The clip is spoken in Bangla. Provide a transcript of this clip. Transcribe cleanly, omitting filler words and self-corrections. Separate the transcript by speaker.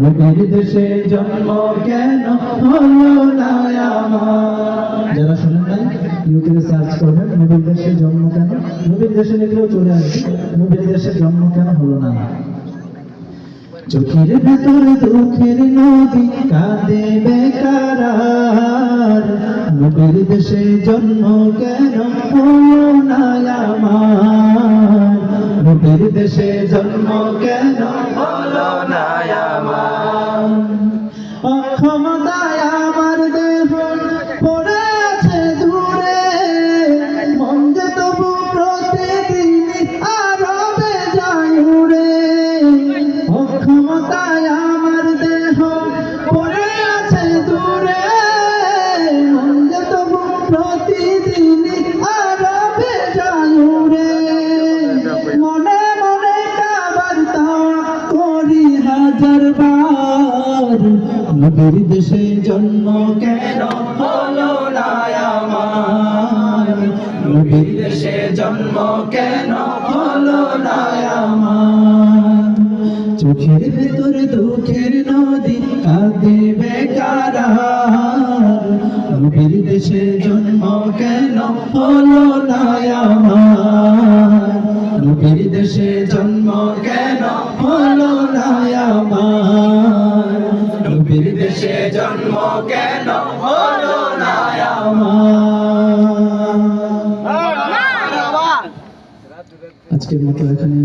Speaker 1: নবীর দেশে জন্ম কেন হলো না আমার। যারা শুনেন নাই ইউটিউবে সার্চ করবেন নবীর দেশে জন্ম কেন, নবীর দেশে লিখলেও চলে আসবে নবীর দেশে জন্ম কেন হলো না। চোখের ভেতর দুঃখের নদী কাঁদে বেকারার, নবীর দেশে জন্ম কেন হলো না আমার। নবীর দেশে জন্ম কেন হলো না আমার। অক্ষমতায় আমার দেহ পড়ে আছে দূরে, মন যে তবু প্রতিদিন আরবে যায় উড়ে। অক্ষমতায় আমার দেহ পড়ে আছে দূরে, মন যে তবু প্রতিদিন আরবে যায় উড়ে। মনে মনে কাবার তাওয়া করি হাজার বার, নবীর দেশে জন্ম কেন হলো না আমার। নবীর দেশে জন্ম কেন হলো না আমার। চোখের ভেতর দুঃখের নদী কাঁদে বেকারার, নবীর দেশে জন্ম কেন হলো না আমার। নবীর দেশে জন্ম কেন হলো না আমার। নবীর দেশে জন্ম কেন হলো না আমার। আজকের মতো এখানে